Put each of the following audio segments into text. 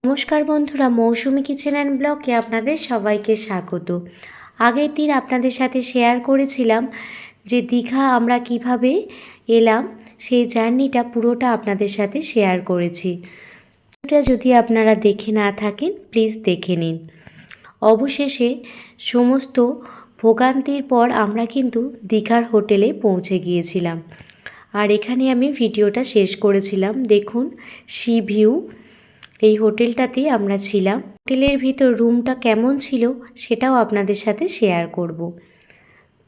নমস্কার বন্ধুরা, মৌসুমি kitchen and ব্লগে আপনাদের সবাইকে স্বাগত। আগের দিন আপনাদের সাথে শেয়ার করেছিলাম যে দীঘা আমরা কিভাবে এলাম, সেই জার্নিটা পুরোটা আপনাদের সাথে শেয়ার করেছি। এটা যদি আপনারা দেখে না থাকেন প্লিজ দেখে নিন। অবশেষে সমস্ত ভোগান্তির পর আমরা কিন্তু দীঘার হোটেলে পৌঁছে গিয়েছিলাম, আর এখানে আমি ভিডিওটা শেষ করেছিলাম। দেখুন সি ভিউ, এই হোটেলটাতেই আমরা ছিলাম। হোটেলের ভিতর রুমটা কেমন ছিল সেটাও আপনাদের সাথে শেয়ার করব।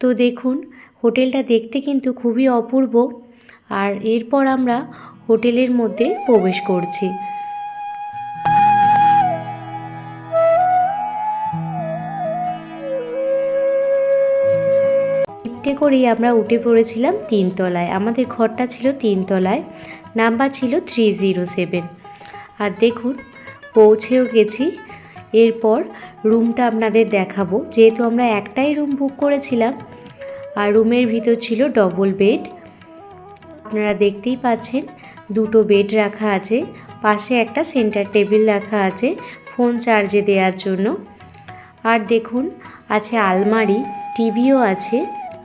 তো দেখুন হোটেলটা দেখতে কিন্তু খুবই অপূর্ব। আর এরপর আমরা হোটেলের মধ্যে প্রবেশ করছি। লিফটে করেই আমরা উঠে পড়েছিলাম 3 তলায়। আমাদের ঘরটা ছিল 3 তলায়, নাম্বার ছিল 307। আর দেখুন পৌঁছেও গেছি। এরপর রুমটা আপনাদের দেখাবো, যেহেতু আমরা একটাই রুম বুক করেছিলাম। আর রুমের ভিতর ছিল ডবল বেড। আপনারা দেখতেই পাচ্ছেন দুটো বেড রাখা আছে, পাশে একটা সেন্টার টেবিল রাখা আছে ফোন চার্জে দেওয়ার জন্য। আর দেখুন আছে আলমারি, টিভিও আছে,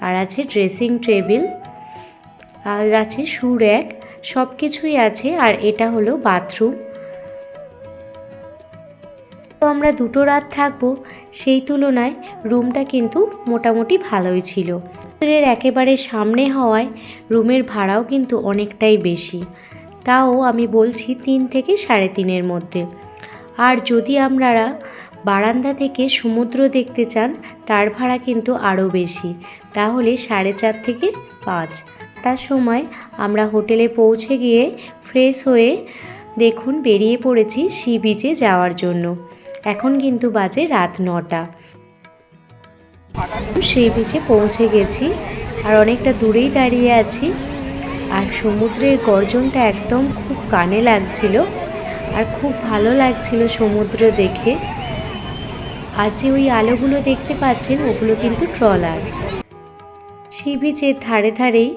আর আছে ড্রেসিং টেবিল, আর আছে শু র্যাক, সব কিছুই আছে। আর এটা হলো বাথরুম। তো আমরা 2 রাত থাকবো, সেই তুলনায় রুমটা কিন্তু মোটামুটি ভালোই ছিল। সমুদ্রের একেবারে সামনে হওয়ায় রুমের ভাড়াও কিন্তু অনেকটাই বেশি, তাও আমি বলছি 3 থেকে 3.5-এর মধ্যে। আর যদি আপনারা বারান্দা থেকে সমুদ্র দেখতে চান তার ভাড়া কিন্তু আরও বেশি, তাহলে 4.5 থেকে 5। তার সময় আমরা হোটেলে পৌঁছে গিয়ে ফ্রেশ হয়ে দেখুন বেরিয়ে পড়েছি সি বিচে যাওয়ার জন্য। এখন কিন্তু বাজে রাত 9টা। সি বিচে পৌঁছে গেছি, আর অনেকটা দূরেই দাঁড়িয়ে আছি। আর সমুদ্রের গর্জনটা একদম খুব কানে লাগছিল, আর খুব ভালো লাগছিল সমুদ্র দেখে। আর যে ওই আলোগুলো দেখতে পাচ্ছেন ওগুলো কিন্তু ট্রলার। সি বিচের ধারে ধারেই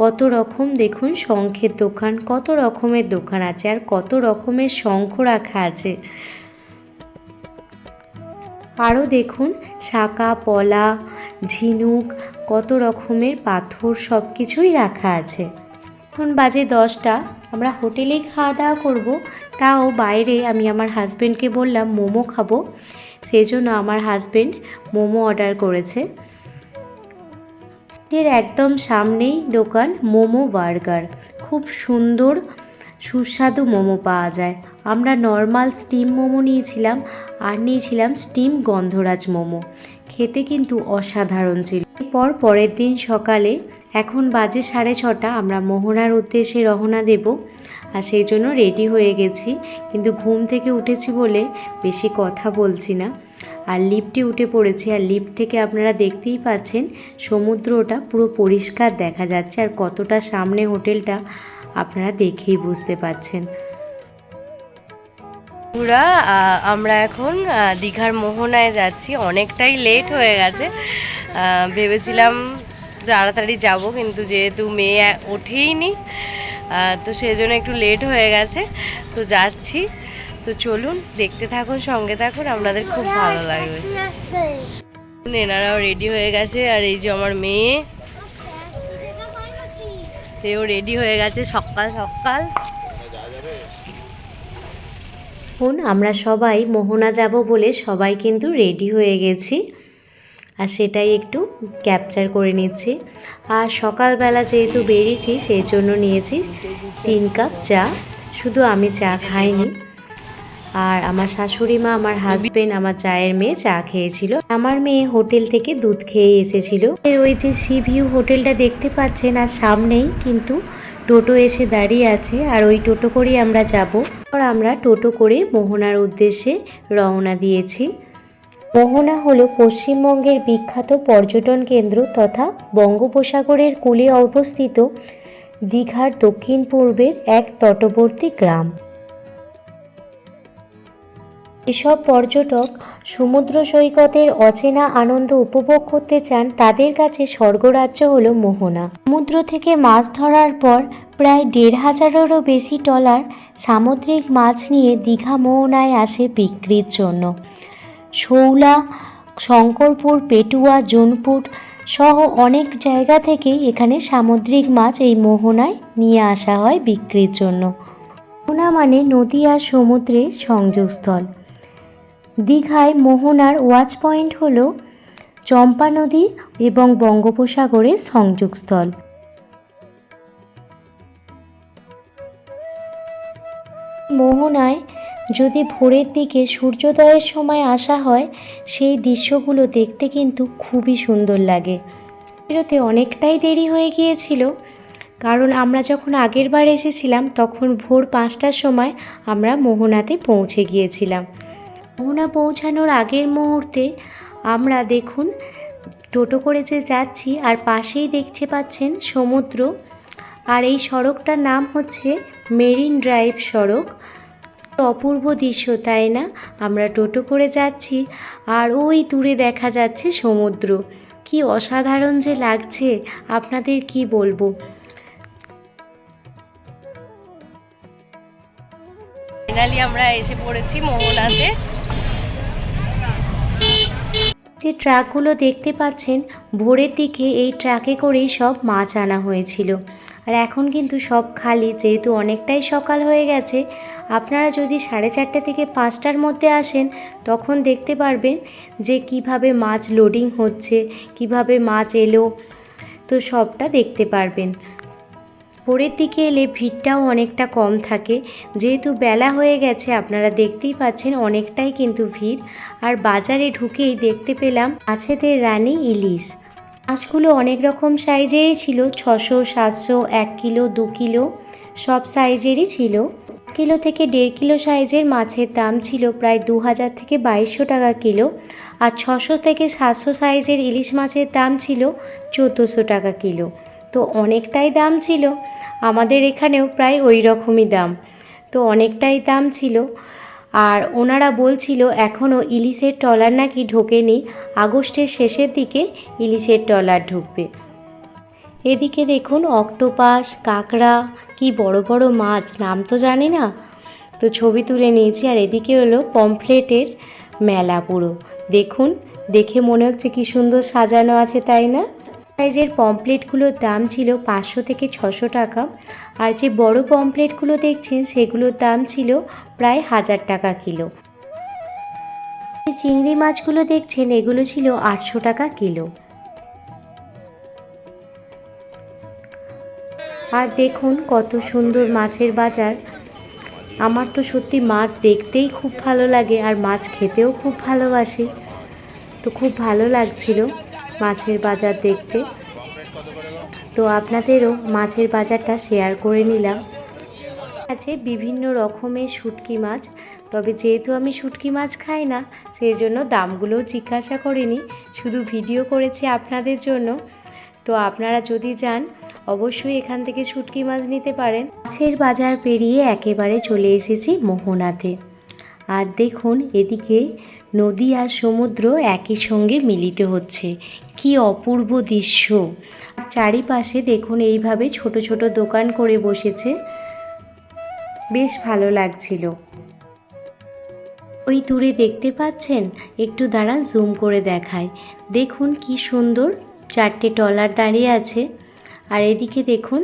কত রকম দেখুন শঙ্খের দোকান, কত রকমের দোকান আছে, আর কত রকমের শঙ্খ রাখা আছে। আরও দেখুন শাঁখা, পলা, ঝিনুক, কত রকমের পাথর, সব কিছুই রাখা আছে। এখন বাজে 10টা, আমরা হোটেলেই খাওয়া দাওয়া করবো। তাও বাইরে আমি আমার হাজব্যান্ডকে বললাম মোমো খাবো, সেই জন্য আমার হাজব্যান্ড মোমো অর্ডার করেছে। এর একদম সামনেই দোকান মোমো বার্গার, খুব সুন্দর সুস্বাদু মোমো পাওয়া যায়। আমরা নর্মাল স্টিম মোমো নিয়েছিলাম, আর নিয়েছিলাম স্টিম গন্ধরাজ মোমো, খেতে কিন্তু অসাধারণ ছিল। এরপর পরের দিন সকালে, এখন বাজে 6:30, আমরা মোহনার উদ্দেশ্যে রওনা দেব। আর সেই জন্য রেডি হয়ে গেছি, কিন্তু ঘুম থেকে উঠেছি বলে বেশি কথা বলছি না। আর লিফটে উঠে পড়েছি, আর লিফট থেকে আপনারা দেখতেই পাচ্ছেন সমুদ্রটা পুরো পরিষ্কার দেখা যাচ্ছে, আর কতটা সামনে হোটেলটা আপনারা দেখেই বুঝতে পাচ্ছেন। পুরা আমরা এখন দীঘার মোহনায় যাচ্ছি। অনেকটাই লেট হয়ে গেছে, ভেবেছিলাম তাড়াতাড়ি যাব, কিন্তু যেহেতু মেয়ে ওঠেইনি তো সেই জন্য একটু লেট হয়ে গেছে। তো যাচ্ছি, তো চলুন দেখতে থাকুন, সঙ্গে থাকুন, আপনাদের খুব ভালো লাগবে। এনারাও রেডি হয়ে গেছে, আর এই যে আমার মেয়ে, সেও রেডি হয়ে গেছে সকাল সকাল। এখন আমরা সবাই মোহনা যাব বলে সবাই কিন্তু রেডি হয়ে গেছি, আর সেটাই একটু ক্যাপচার করে নিচ্ছি। আর সকালবেলা যেহেতু বেরিয়েছি সেই জন্য নিয়েছি 3 কাপ চা। শুধু আমি চা খাইনি, আর আমার শাশুড়ি মা, আমার হাজবেন্ড, আমার চায়ের মেয়ে চা খেয়েছিল। আমার মেয়ে হোটেল থেকে দুধ খেয়ে এসেছিল। ওই যে সি ভিউ হোটেলটা দেখতে পাচ্ছেন, আর সামনেই কিন্তু টোটো এসে দাঁড়িয়ে আছে, আর ওই টোটো করেই আমরা যাব। আর আমরা টোটো করে মোহনার উদ্দেশ্যে রওনা দিয়েছি। মোহনা হলো পশ্চিমবঙ্গের বিখ্যাত পর্যটন কেন্দ্র তথা বঙ্গোপসাগরের কূলে অবস্থিত দীঘার দক্ষিণ পূর্বের এক তটবর্তী গ্রাম। এসব পর্যটক সমুদ্র সৈকতের অচেনা আনন্দ উপভোগ করতে চান, তাদের কাছে স্বর্গরাজ্য হলো মোহনা। সমুদ্র থেকে মাছ ধরার পর প্রায় 1,500-এরও বেশি ট্রলার সামুদ্রিক মাছ নিয়ে দীঘা মোহনায় আসে বিক্রির জন্য। শৌলা, শঙ্করপুর, পেটুয়া, জুনপুট সহ অনেক জায়গা থেকেই এখানে সামুদ্রিক মাছ এই মোহনায় নিয়ে আসা হয় বিক্রির জন্য। মোহনা মানে নদী আর সমুদ্রের সংযোগস্থল। দীঘায় মোহনার ওয়াচ পয়েন্ট হল চম্পা নদী এবং বঙ্গোপসাগরের সংযোগস্থল। মোহনায় যদি ভোরের দিকে সূর্যোদয়ের সময় আসা হয়, সেই দৃশ্যগুলো দেখতে কিন্তু খুবই সুন্দর লাগে। বেরোতে অনেকটাই দেরি হয়ে গিয়েছিল, কারণ আমরা যখন আগের বার এসেছিলাম তখন ভোর 5টার সময় আমরা মোহনাতে পৌঁছে গিয়েছিলাম। মোহনা পৌঁছানোর আগের মুহূর্তে আমরা দেখুন টোটো করে যে যাচ্ছি, আর পাশেই দেখতে পাচ্ছেন সমুদ্র। আর এই সড়কটার নাম হচ্ছে মেরিন ড্রাইভ সড়ক। অপূর্ব দৃশ্য, তাই না? আমরা টোটো করে যাচ্ছি আর ওই দূরে দেখা যাচ্ছে সমুদ্র। কি অসাধারণ যে লাগছে, আপনাদের কি বলবো। ফাইনালি আমরা এসে পড়েছি মোহনাতে। যে ট্রাকগুলো দেখতে পাচ্ছেন, ভোরের দিকে এই ট্রাকে করেই সব মাছ আনা হয়েছিল। আর এখন কিন্তু সব খালি, যেহেতু অনেকটাই সকাল হয়ে গেছে। আপনারা যদি 4:30 থেকে 5টার মধ্যে আসেন, তখন দেখতে পারবেন যে কিভাবে মাছ লোডিং হচ্ছে, কিভাবে মাছ এলো, তো সবটা দেখতে পারবেন। ভোরের দিকে এলে ভিড়টাও অনেকটা কম থাকে, যেহেতু বেলা হয়ে গেছে। আপনারা দেখতেই পাচ্ছেন অনেকটাই কিন্তু ভিড়। আর বাজারে ঢুকেই দেখতে পেলাম মাছেদের রানী ইলিশ। মাছগুলো অনেক রকম সাইজেরই ছিল, 600, 700, 1 কিলো, 2 কিলো সব সাইজেরই ছিল। 1 কিলো থেকে 1.5 কিলো সাইজের মাছের দাম ছিল প্রায় 2000 থেকে 2200 টাকা কিলো। আর 600 থেকে 700 সাইজের ইলিশ মাছের দাম ছিল 1400 টাকা কিলো। তো অনেকটাই দাম ছিল। আমাদের এখানেও প্রায় ওই রকমই দাম, তো অনেকটাই দাম ছিল। আর ওনারা বলছিল এখনও ইলিশের ট্রলার নাকি ঢোকেনি, আগস্টের শেষের দিকে ইলিশের ট্রলার ঢুকবে। এদিকে দেখুন অক্টোপাস, কাঁকড়া, কি বড় বড় মাছ, নাম তো জানি না, তো ছবি তুলে নিয়েছি। আর এদিকে হলো পমফ্লেটের মেলা পুরো। দেখুন, দেখে মনে হচ্ছে কি সুন্দর সাজানো আছে, তাই না? সাইজের পমফ্লেটগুলোর দাম ছিল 500 থেকে 600 টাকা। আর যে বড় পমফ্লেটগুলো দেখছেন সেগুলোর দাম ছিল প্রায় 1000 টাকা কিলো। যে চিংড়ি মাছগুলো দেখছেন এগুলো ছিল 800 টাকা কিলো। আর দেখুন কত সুন্দর মাছের বাজার। আমার তো সত্যি মাছ দেখতেই খুব ভালো লাগে, আর মাছ খেতেও খুব ভালোবাসি। তো খুব ভালো লাগছিল মাছের বাজার দেখতে। তো আপনাদেরও মাছের বাজারটা শেয়ার করে নিলাম। আছে বিভিন্ন রকমের শুটকি মাছ, তবে যেহেতু আমি শুটকি মাছ খাই না, সেই জন্য দামগুলোও জিজ্ঞাসা করিনি, শুধু ভিডিও করেছি আপনাদের জন্য। তো আপনারা যদি যান, অবশ্যই এখান থেকে শুটকি মাছ নিতে পারেন। মাছের বাজার পেরিয়ে একেবারে চলে এসেছি মোহনাতে। আর দেখুন এদিকে নদী আর সমুদ্র একই সঙ্গে মিলিত হচ্ছে, কি অপূর্ব দৃশ্য। আর চারিপাশে দেখুন এইভাবে ছোট ছোট দোকান করে বসেছে, বেশ ভালো লাগছিল। ওই দূরে দেখতে পাচ্ছেন, একটু দাঁড়ান জুম করে দেখায়। দেখুন কি সুন্দর 4টে ট্রলার দাঁড়িয়ে আছে। আর এদিকে দেখুন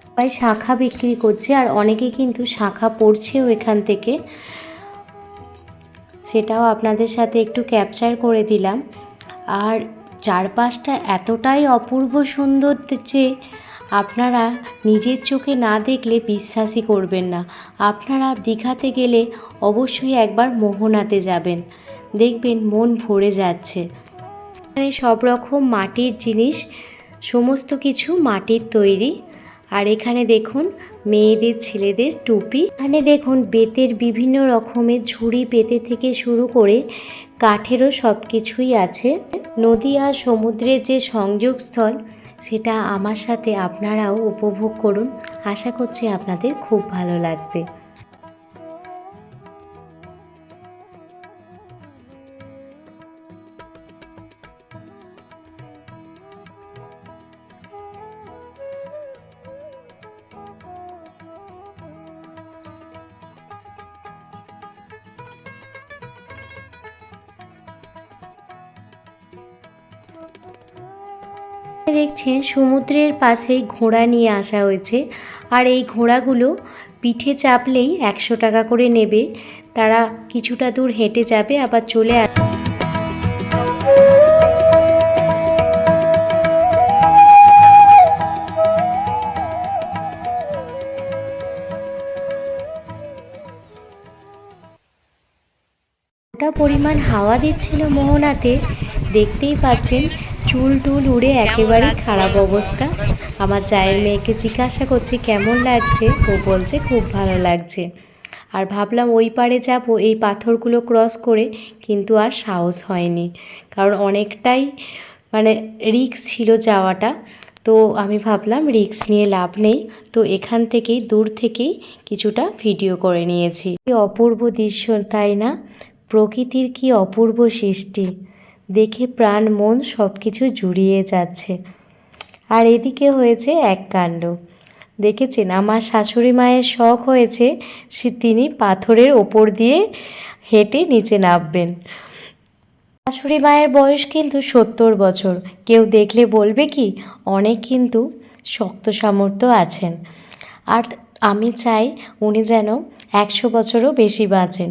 সবাই শাঁখা বিক্রি করছে, আর অনেকে কিন্তু শাঁখা পড়ছেও এখান থেকে, সেটাও আপনাদের সাথে একটু ক্যাপচার করে দিলাম। আর চারপাশটা এতটাই অপূর্ব সুন্দর যে আপনারা নিজের চোখে না দেখলে বিশ্বাসই করবেন না। আপনারা দীঘাতে গেলে অবশ্যই একবার মোহনাতে যাবেন, দেখবেন মন ভরে যাচ্ছে। এখানে সব রকম মাটির জিনিস, সমস্ত কিছু মাটির তৈরি। আর এখানে দেখুন মেয়েদের ছেলেদের টুপি। এখানে দেখুন বেতের বিভিন্ন রকমের ঝুড়ি, পেতে থেকে শুরু করে কাঠেরও সব কিছুই আছে। নদী আর সমুদ্রের যে সংযোগস্থল, সেটা আমার সাথে আপনারাও উপভোগ করুন। আশা করছি আপনাদের খুব ভালো লাগবে। দেখছেন সমুদ্রের পাশেই ঘোড়া নিয়ে আসা হয়েছে, আর এই ঘোড়াগুলো পিঠে চাপলেই 100 টাকা করে নেবে। তারা কিছুটা দূর হেঁটে যাবে, আবার চলে আসবে। ওটা পরিমাণ হাওয়া দিচ্ছিল মোহনাতে, দেখতেই পাচ্ছেন চুল টুল উড়ে একেবারেই খারাপ অবস্থা। আমার জায়ের মেয়েকে জিজ্ঞাসা করছি কেমন লাগছে, ও বলছে খুব ভালো লাগছে। আর ভাবলাম ওই পারে যাব এই পাথরগুলো ক্রস করে, কিন্তু আর সাহস হয়নি, কারণ অনেকটাই মানে রিস্ক ছিল যাওয়াটা। তো আমি ভাবলাম রিস্ক নিয়ে লাভ নেই, তো এখান থেকেই দূর থেকেই কিছুটা ভিডিও করে নিয়েছি। কি অপূর্ব দৃশ্য, তাই না? প্রকৃতির কি অপূর্ব সৃষ্টি, দেখে প্রাণ মন সব কিছু জুড়িয়ে যাচ্ছে। আর এদিকে হয়েছে এক কাণ্ড, দেখেছেন আমার শাশুড়ি মায়ের শখ হয়েছে তিনি পাথরের ওপর দিয়ে হেঁটে নিচে নামবেন। শাশুড়ি মায়ের বয়স কিন্তু 70 বছর, কেউ দেখলে বলবে কি অনেক কিন্তু শক্ত সামর্থ্য আছেন। আর আমি চাই উনি যেন 100 বছরও বেশি বাঁচেন।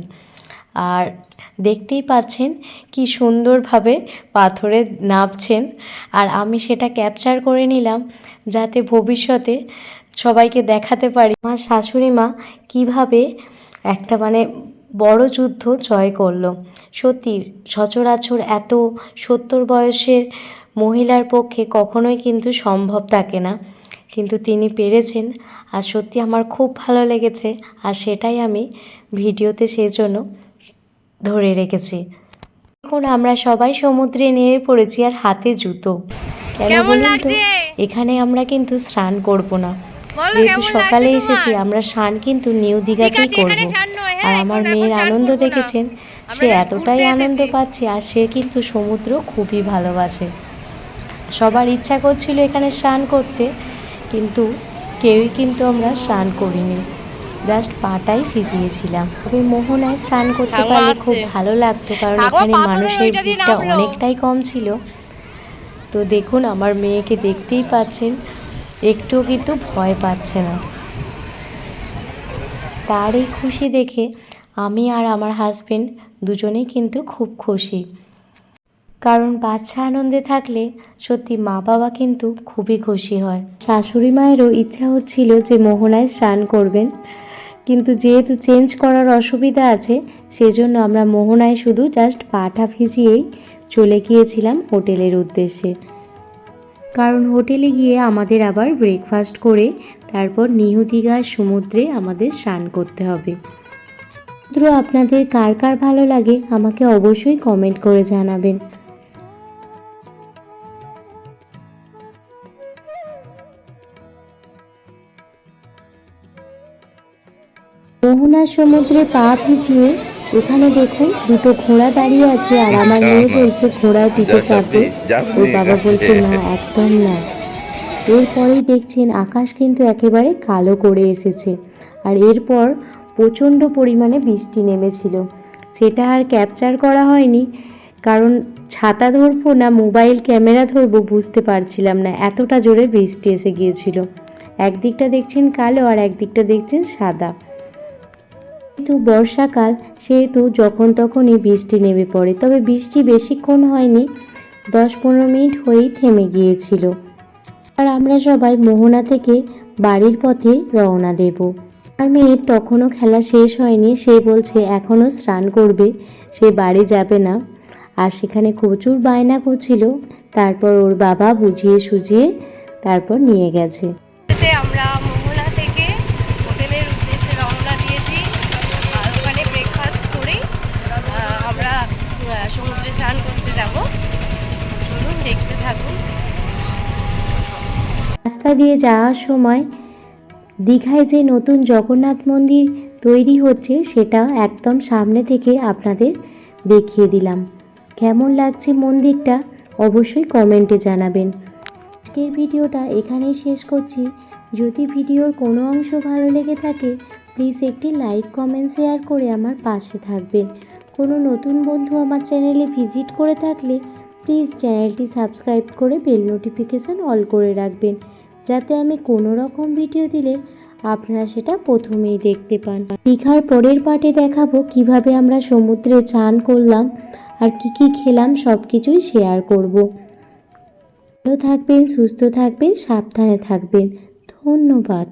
আর দেখতেই পাচ্ছেন কি সুন্দরভাবে পাথরে নামছেন, আর আমি সেটা ক্যাপচার করে নিলাম যাতে ভবিষ্যতে সবাইকে দেখাতে পারি আমার শাশুড়ি মা কীভাবে একটা মানে বড় যুদ্ধ জয় করলো। সত্যি সচরাচর এত 70 বয়সের মহিলার পক্ষে কখনোই কিন্তু সম্ভব থাকে না, কিন্তু তিনি পেরেছেন। আর সত্যি আমার খুব ভালো লেগেছে, আর সেটাই আমি ভিডিওতে সেজন্য ধরে রেখেছি। এখন আমরা সবাই সমুদ্রে নেমে পড়েছি, আর হাতে জুতো। কেন বলুন তো, এখানে আমরা কিন্তু স্নান করব না, যেহেতু সকালে এসেছি আমরা স্নান কিন্তু নিউ দীঘাতেই করব। আর আমার মেয়ের আনন্দ দেখেছেন, সে এতটাই আনন্দ পাচ্ছে, আর সে কিন্তু সমুদ্র খুবই ভালোবাসে। সবার ইচ্ছা করছিল এখানে স্নান করতে, কিন্তু কেউই কিন্তু আমরা স্নান করিনি, জাস্ট পাটাই ভিজিয়েছিলাম। তবে মোহনায় স্নান করতে পারলে খুব ভালো লাগতো, কারণ এখানে মানুষের ভিড়টা অনেকটাই কম ছিল। তো দেখুন আমার মেয়েকে দেখতেই পাচ্ছেন, একটুও কিন্তু ভয় পাচ্ছে না। তার এই খুশি দেখে আমি আর আমার হাজবেন্ড দুজনেই কিন্তু খুব খুশি, কারণ বাচ্চা আনন্দে থাকলে সত্যি মা বাবা কিন্তু খুবই খুশি হয়। শাশুড়ি মায়েরও ইচ্ছা হচ্ছিল যে মোহনায় স্নান করবেন, কিন্তু যেহেতু চেঞ্জ করার অসুবিধা আছে সেজন্য আমরা মোহনায় শুধু জাস্ট পাটা ভিজিয়েই চলে গিয়েছিলাম হোটেলের উদ্দেশ্যে। কারণ হোটেলে গিয়ে আমাদের আবার ব্রেকফাস্ট করে তারপর নিউ দীঘার সমুদ্রে আমাদের স্নান করতে হবে। সমুদ্র আপনাদের কার কার ভালো লাগে আমাকে অবশ্যই কমেন্ট করে জানাবেন। মোহনা সমুদ্রে পা ভিজিয়ে এখানে দেখুন দুটো ঘোড়া দাঁড়িয়ে আছে, আর আমার মেয়ে বলছে ঘোড়ার পিঠে চাপবে, ওর বাবা বলছে না একদম না। এরপরেই দেখছেন আকাশ কিন্তু একেবারে কালো করে এসেছে, আর এরপর প্রচণ্ড পরিমাণে বৃষ্টি নেমেছিল। সেটা আর ক্যাপচার করা হয়নি, কারণ ছাতা ধরবো না মোবাইল ক্যামেরা ধরবো বুঝতে পারছিলাম না, এতটা জোরে বৃষ্টি এসে গিয়েছিল। একদিকটা দেখছেন কালো আর একদিকটা দেখছেন সাদা। কিন্তু বর্ষাকাল সেহেতু যখন তখনই বৃষ্টি নেমে পড়ে, তবে বৃষ্টি বেশিক্ষণ হয়নি, 10-15 মিনিট হয়েই থেমে গিয়েছিল। আর আমরা সবাই মোহনা থেকে বাড়ির পথে রওনা দেব। আর মেয়ের তখনও খেলা শেষ হয়নি, সে বলছে এখনও স্নান করবে, সে বাড়ি যাবে না। আর সেখানে প্রচুর বায়না করছিল, তারপর ওর বাবা বুঝিয়ে সুঝিয়ে তারপর নিয়ে গেছে। আমরা মোহনা থেকে হোটেলের উদ্দেশ্যে রওনা দিয়েছি, আর ওখানে ব্রেকফাস্ট করেই আমরা সমুদ্রে স্নান করতে যাব। চলুন দেখতে থাকুন। রাস্তা দিয়ে যাওয়ার সময় দীঘায় যে নতুন জগন্নাথ মন্দির তৈরি হচ্ছে সেটা একদম সামনে থেকে আপনাদের দেখিয়ে দিলাম। কেমন লাগছে মন্দিরটা অবশ্যই কমেন্টে জানাবেন। আজকের ভিডিওটা এখানেই শেষ করছি। যদি ভিডিওর কোনো অংশ ভালো লেগে থাকে প্লিজ একটি লাইক কমেন্ট শেয়ার করে আমার পাশে থাকবেন। কোনো নতুন বন্ধু আমার চ্যানেলে ভিজিট করে থাকলে প্লিজ চ্যানেলটি সাবস্ক্রাইব করে বেল নোটিফিকেশান অল করে রাখবেন, যাতে আমি কোনো রকম ভিডিও দিলে আপনারা সেটা প্রথমেই দেখতে পান। দীঘার পরের পার্টে দেখাবো কিভাবে আমরা সমুদ্রে চান করলাম আর কি কি খেলাম, সব কিছুই শেয়ার করব। ভালো থাকবেন, সুস্থ থাকবেন, সাবধানে থাকবেন। ধন্যবাদ।